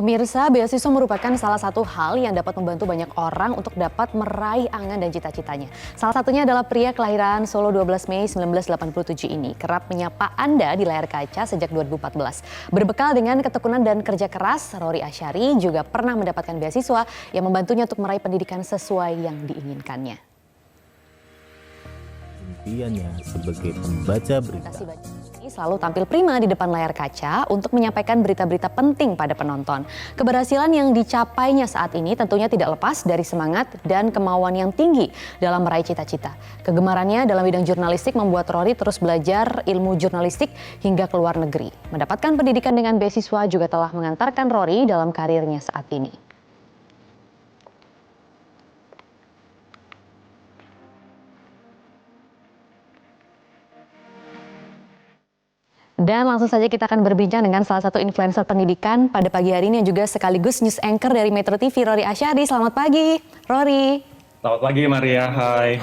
Pemirsa, beasiswa merupakan salah satu hal yang dapat membantu banyak orang untuk dapat meraih angan dan cita-citanya. Salah satunya adalah pria kelahiran Solo 12 Mei 1987 ini. Kerap menyapa Anda di layar kaca sejak 2014. Berbekal dengan ketekunan dan kerja keras, Rory Asyari juga pernah mendapatkan beasiswa yang membantunya untuk meraih pendidikan sesuai yang diinginkannya. Impiannya sebagai pembaca berita Selalu tampil prima di depan layar kaca untuk menyampaikan berita-berita penting pada penonton. Keberhasilan yang dicapainya saat ini tentunya tidak lepas dari semangat dan kemauan yang tinggi dalam meraih cita-cita. Kegemarannya dalam bidang jurnalistik membuat Rory terus belajar ilmu jurnalistik hingga ke luar negeri. Mendapatkan pendidikan dengan beasiswa juga telah mengantarkan Rory dalam karirnya saat ini. Dan langsung saja kita akan berbincang dengan salah satu influencer pendidikan pada pagi hari ini yang juga sekaligus news anchor dari Metro TV, Rory Asyari. Selamat pagi, Rory. Selamat pagi Maria, hai.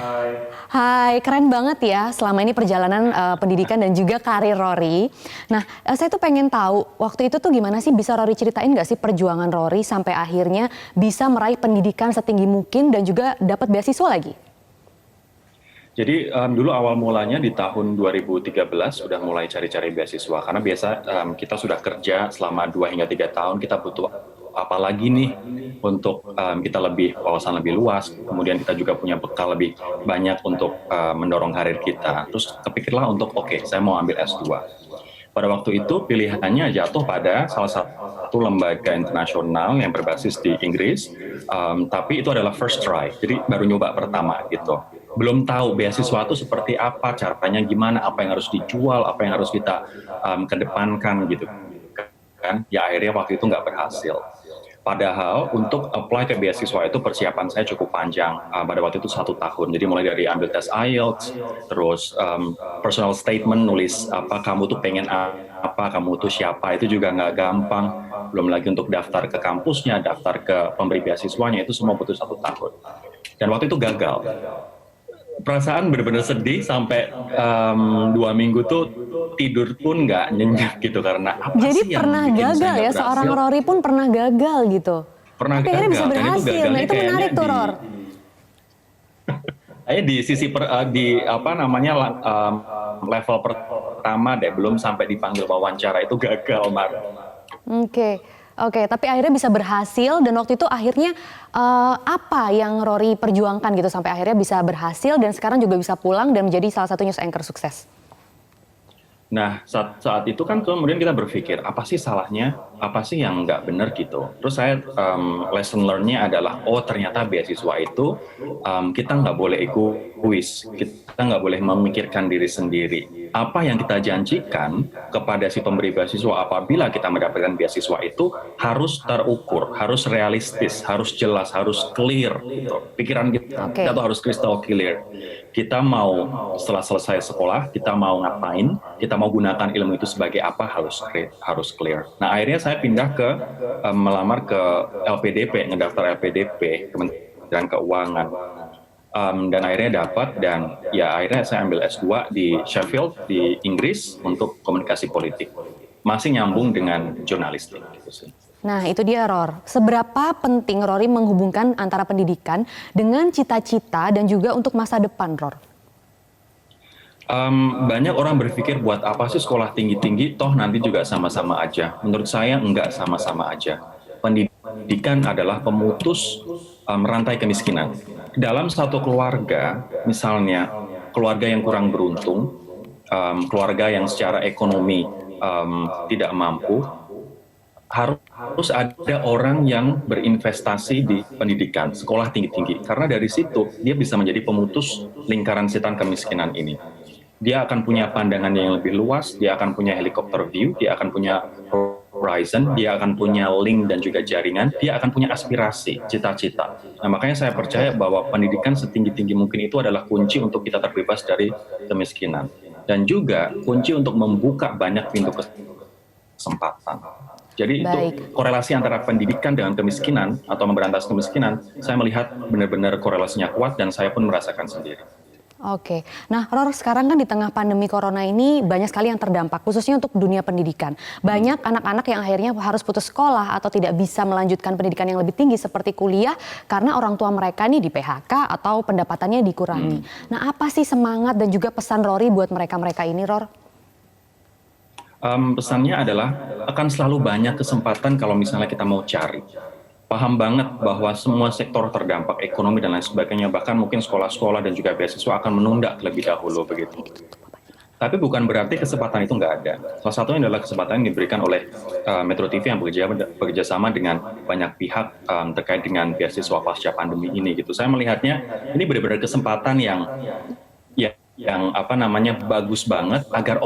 Hai, keren banget ya selama ini perjalanan pendidikan dan juga karir Rory. Nah, saya tuh pengen tahu waktu itu tuh gimana sih, bisa Rory ceritain nggak sih perjuangan Rory sampai akhirnya bisa meraih pendidikan setinggi mungkin dan juga dapat beasiswa lagi? Jadi dulu awal mulanya di tahun 2013 sudah mulai cari-cari beasiswa karena biasa kita sudah kerja selama 2 hingga 3 tahun, kita butuh apa lagi nih untuk kita lebih wawasan lebih luas, kemudian kita juga punya bekal lebih banyak untuk mendorong karir kita. Terus kepikirlah untuk oke, saya mau ambil S2. Pada waktu itu pilihannya jatuh pada salah satu lembaga internasional yang berbasis di Inggris, tapi itu adalah first try, jadi baru nyoba pertama gitu. Belum tahu beasiswa itu seperti apa, caranya gimana, apa yang harus dijual, apa yang harus kita kedepankan gitu kan. Ya akhirnya waktu itu nggak berhasil. Padahal untuk apply ke beasiswa itu persiapan saya cukup panjang, pada waktu itu 1 tahun. Jadi mulai dari ambil tes IELTS, terus personal statement, nulis apa kamu tuh pengen apa, kamu tuh siapa, itu juga nggak gampang. Belum lagi untuk daftar ke kampusnya, daftar ke pemberi beasiswanya, itu semua butuh 1 tahun. Dan waktu itu gagal. Perasaan benar-benar sedih sampai 2 minggu tuh tidur pun nggak nyenyak gitu karena apa Jadi sih yang pernah bikin gagal saya nggak ya, berhasil? seorang Rory pun pernah gagal gitu. Pernah Tapi akhirnya bisa gagal, dan itu berhasil. Nah gagalnya itu menarik kayaknya tuh, Ror. di sisi di apa namanya level pertama deh, belum sampai dipanggil wawancara itu gagal, Mar. Oke, tapi akhirnya bisa berhasil dan waktu itu akhirnya apa yang Rory perjuangkan gitu sampai akhirnya bisa berhasil dan sekarang juga bisa pulang dan menjadi salah satu news anchor sukses. Nah, saat itu kan kemudian kita berpikir, apa sih salahnya, apa sih yang nggak benar gitu. Terus saya lesson learn-nya adalah, oh ternyata beasiswa itu kita nggak boleh egois, kita nggak boleh memikirkan diri sendiri. Apa yang kita janjikan kepada si pemberi beasiswa apabila kita mendapatkan beasiswa itu harus terukur, harus realistis, harus jelas, harus clear. Gitu. Pikiran kita tuh harus crystal clear. Kita mau setelah selesai sekolah, kita mau ngapain, kita mau gunakan ilmu itu sebagai apa, harus clear. Nah akhirnya saya pindah ke melamar ke LPDP, ngedaftar LPDP, Kementerian Keuangan. Dan akhirnya dapat, dan ya akhirnya saya ambil S2 di Sheffield di Inggris untuk komunikasi politik. Masih nyambung dengan jurnalistik gitu sih. Nah itu dia, Ror. Seberapa penting Rory menghubungkan antara pendidikan dengan cita-cita dan juga untuk masa depan, Ror? Banyak orang berpikir buat apa sih sekolah tinggi-tinggi, toh nanti juga sama-sama aja. Menurut saya enggak sama-sama aja. Pendidikan adalah pemutus rantai kemiskinan. Dalam satu keluarga, misalnya keluarga yang kurang beruntung, keluarga yang secara ekonomi tidak mampu, harus ada orang yang berinvestasi di pendidikan, sekolah tinggi-tinggi. Karena dari situ dia bisa menjadi pemutus lingkaran setan kemiskinan ini. Dia akan punya pandangan yang lebih luas, dia akan punya helikopter view, dia akan punya horizon, dia akan punya link dan juga jaringan, dia akan punya aspirasi, cita-cita. Nah makanya saya percaya bahwa pendidikan setinggi-tinggi mungkin itu adalah kunci untuk kita terbebas dari kemiskinan. Dan juga kunci untuk membuka banyak pintu kesempatan. Jadi itu korelasi antara pendidikan dengan kemiskinan atau memberantas kemiskinan, saya melihat benar-benar korelasinya kuat dan saya pun merasakan sendiri. Oke, nah Ror, sekarang kan di tengah pandemi corona ini banyak sekali yang terdampak, khususnya untuk dunia pendidikan. Banyak anak-anak yang akhirnya harus putus sekolah atau tidak bisa melanjutkan pendidikan yang lebih tinggi seperti kuliah karena orang tua mereka nih di PHK atau pendapatannya dikurangi. Nah, apa sih semangat dan juga pesan Rory buat mereka-mereka ini, Ror? Pesannya adalah akan selalu banyak kesempatan kalau misalnya kita mau cari. Paham banget bahwa semua sektor terdampak, ekonomi dan lain sebagainya, bahkan mungkin sekolah-sekolah dan juga beasiswa akan menunda terlebih dahulu begitu. Tapi bukan berarti kesempatan itu nggak ada. Salah satunya adalah kesempatan yang diberikan oleh Metro TV yang bekerja sama dengan banyak pihak terkait dengan beasiswa pasca pandemi ini gitu. Saya melihatnya ini benar-benar kesempatan yang bagus banget agar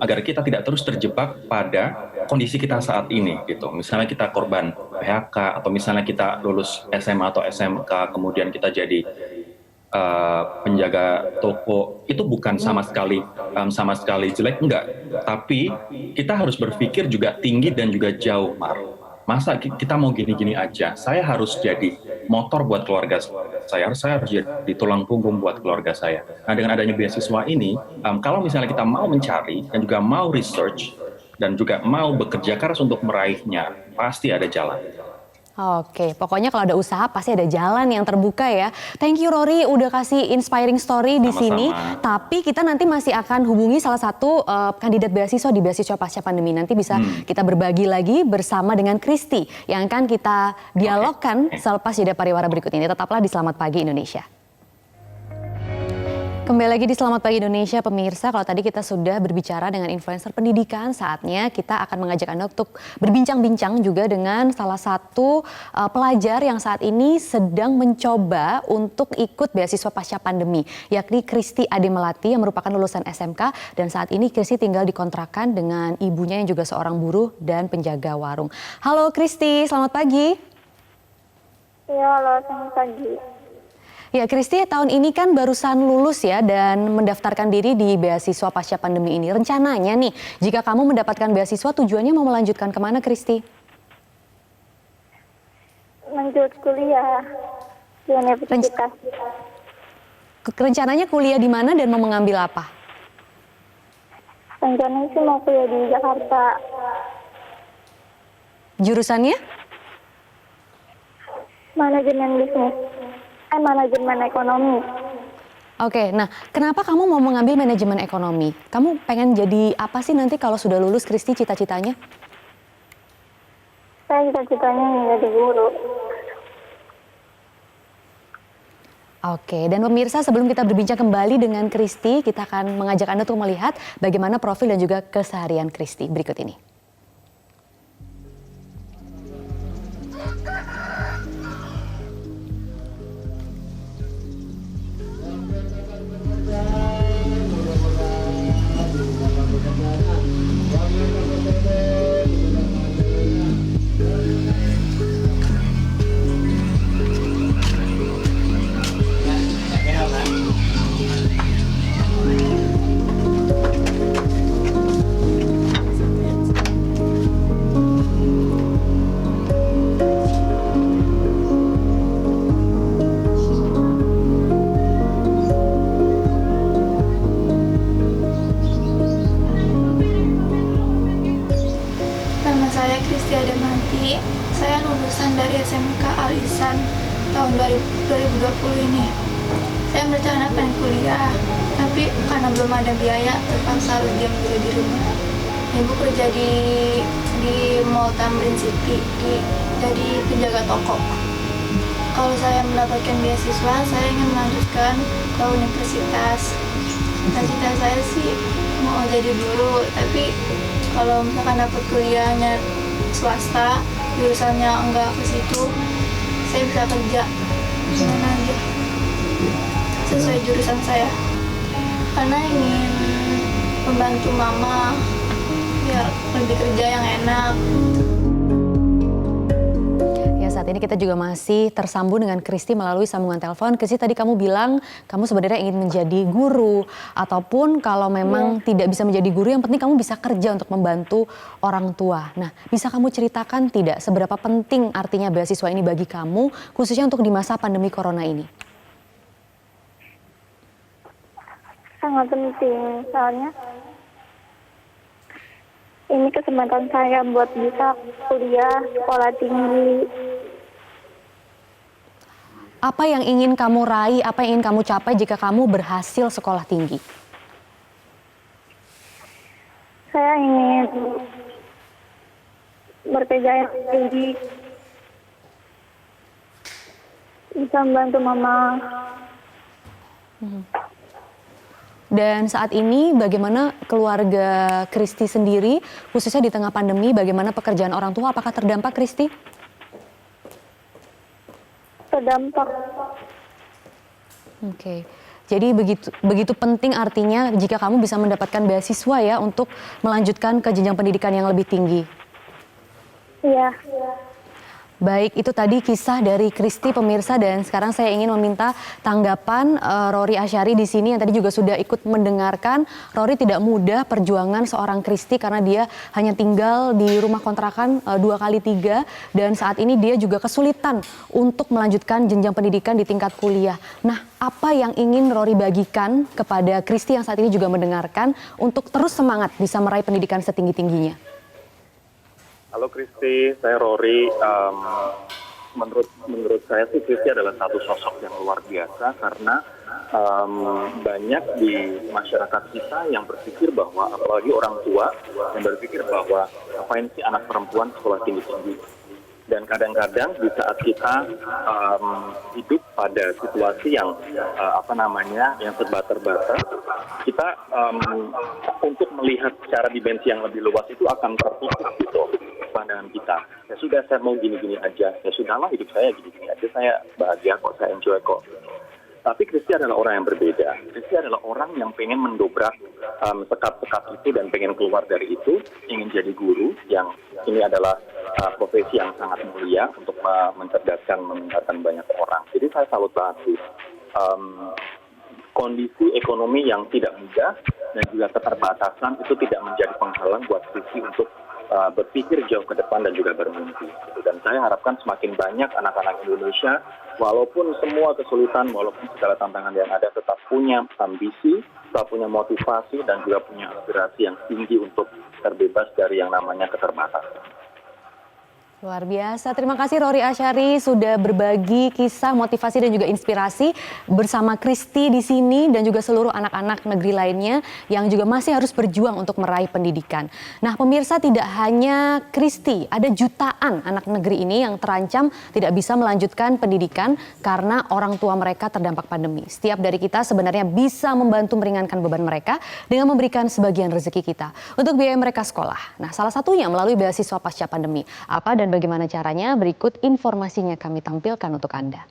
agar kita tidak terus terjebak pada kondisi kita saat ini gitu. Misalnya kita korban PHK atau misalnya kita lulus SMA atau SMK kemudian kita jadi penjaga toko, itu bukan sama sekali jelek, enggak. Tapi kita harus berpikir juga tinggi dan juga jauh, Mar. Masa kita mau gini-gini aja? Saya harus jadi motor buat keluarga saya harus jadi tulang punggung buat keluarga saya. Nah, dengan adanya beasiswa ini, kalau misalnya kita mau mencari dan juga mau research dan juga mau bekerja keras untuk meraihnya, pasti ada jalan. Oke, pokoknya kalau ada usaha pasti ada jalan yang terbuka ya. Thank you Rory udah kasih inspiring story di sini. Tapi kita nanti masih akan hubungi salah satu kandidat beasiswa di beasiswa pasca pandemi. Nanti bisa kita berbagi lagi bersama dengan Kristi yang akan kita dialogkan selepas jeda pariwara berikut ini. Tetaplah di Selamat Pagi Indonesia. Kembali lagi di Selamat Pagi Indonesia, pemirsa. Kalau tadi kita sudah berbicara dengan influencer pendidikan, saatnya kita akan mengajak Anda untuk berbincang-bincang juga dengan salah satu pelajar yang saat ini sedang mencoba untuk ikut beasiswa pasca pandemi, yakni Kristi Ade Melati yang merupakan lulusan SMK dan saat ini Kristi tinggal dikontrakan dengan ibunya yang juga seorang buruh dan penjaga warung. Halo Kristi, selamat pagi. Ya, halo, selamat pagi. Ya, Kristi, tahun ini kan barusan lulus ya dan mendaftarkan diri di beasiswa pasca pandemi ini. Rencananya nih, jika kamu mendapatkan beasiswa, tujuannya mau melanjutkan kemana, Kristi? Lanjut kuliah di universitas. Rencananya kuliah di mana dan mau mengambil apa? Rencananya sih mau kuliah di Jakarta. Jurusannya? Manajemen bisnis. Manajemen ekonomi. Oke, nah kenapa kamu mau mengambil manajemen ekonomi? Kamu pengen jadi apa sih nanti kalau sudah lulus, Kristi, cita-citanya? Saya cita-citanya menjadi guru. Oke, dan pemirsa sebelum kita berbincang kembali dengan Kristi, kita akan mengajak Anda untuk melihat bagaimana profil dan juga keseharian Kristi berikut ini. Nama saya Kristi Ade Melati. Saya lulusan dari SMK Alisan tahun 2020 ini. Saya merencanakan kuliah, tapi karena belum ada biaya, terpaksa harus diam dulu di rumah. Ibu kerja di Mall Tamrin City, jadi penjaga toko. Kalau saya mendapatkan beasiswa, saya ingin melanjutkan ke universitas. Cita-cita saya sih mau jadi guru, tapi kalau misalkan dapat kuliahnya swasta, jurusannya enggak ke situ, saya bisa kerja di mana aja sesuai jurusan saya. Karena ingin membantu mama biar lebih kerja yang enak. Ya, saat ini kita juga masih tersambung dengan Kristi melalui sambungan telepon. Kristi, tadi kamu bilang kamu sebenarnya ingin menjadi guru, ataupun kalau memang tidak bisa menjadi guru, yang penting kamu bisa kerja untuk membantu orang tua. Nah, bisa kamu ceritakan tidak seberapa penting artinya beasiswa ini bagi kamu, khususnya untuk di masa pandemi corona ini? sangat penting, soalnya ini kesempatan saya buat bisa kuliah, sekolah tinggi. Apa yang ingin kamu raih, apa yang ingin kamu capai jika kamu berhasil sekolah tinggi? Saya ingin berkejaya tinggi, bisa membantu mama. Dan saat ini bagaimana keluarga Kristi sendiri, khususnya di tengah pandemi, bagaimana pekerjaan orang tua, apakah terdampak Kristi? Terdampak. Oke. Jadi begitu penting artinya jika kamu bisa mendapatkan beasiswa ya untuk melanjutkan ke jenjang pendidikan yang lebih tinggi. Iya. Baik, itu tadi kisah dari Kristi pemirsa, dan sekarang saya ingin meminta tanggapan Rory Asyari di sini yang tadi juga sudah ikut mendengarkan. Rory, tidak mudah perjuangan seorang Kristi karena dia hanya tinggal di rumah kontrakan 2x3 dan saat ini dia juga kesulitan untuk melanjutkan jenjang pendidikan di tingkat kuliah. Nah, apa yang ingin Rory bagikan kepada Kristi yang saat ini juga mendengarkan untuk terus semangat bisa meraih pendidikan setinggi-tingginya? Halo Kristi, saya Rory. Menurut saya sih Kristi adalah satu sosok yang luar biasa karena banyak di masyarakat kita yang berpikir bahwa, apalagi orang tua yang berpikir bahwa ngapain sih anak perempuan sekolah tinggi-tinggi. Dan kadang-kadang di saat kita hidup pada situasi yang yang serba terbatas, kita untuk melihat secara dimensi yang lebih luas itu akan tertutup gitu pandangan kita. Ya sudah, saya mau gini-gini aja. Ya sudahlah, hidup saya gini-gini aja. Saya bahagia kok, saya enjoy kok. Tapi Kristi adalah orang yang berbeda. Kristi adalah orang yang pengen mendobrak sekat-sekat itu dan pengen keluar dari itu, ingin jadi guru, yang ini adalah profesi yang sangat mulia untuk mencerdaskan, mengingatkan banyak orang. Jadi saya salut banget sih. Kondisi ekonomi yang tidak mudah dan juga keterbatasan itu tidak menjadi penghalang buat Kristi untuk berpikir jauh ke depan dan juga bermimpi. Dan saya harapkan semakin banyak anak-anak Indonesia, walaupun semua kesulitan, walaupun segala tantangan yang ada, tetap punya ambisi, tetap punya motivasi, dan juga punya aspirasi yang tinggi untuk terbebas dari yang namanya keterbatasan. Luar biasa. Terima kasih Rory Asyari sudah berbagi kisah, motivasi dan juga inspirasi bersama Kristi di sini dan juga seluruh anak-anak negeri lainnya yang juga masih harus berjuang untuk meraih pendidikan. Nah, pemirsa, tidak hanya Kristi, ada jutaan anak negeri ini yang terancam tidak bisa melanjutkan pendidikan karena orang tua mereka terdampak pandemi. Setiap dari kita sebenarnya bisa membantu meringankan beban mereka dengan memberikan sebagian rezeki kita untuk biaya mereka sekolah. Nah, salah satunya melalui beasiswa pasca pandemi. Apa dan bagaimana caranya? Berikut informasinya kami tampilkan untuk Anda.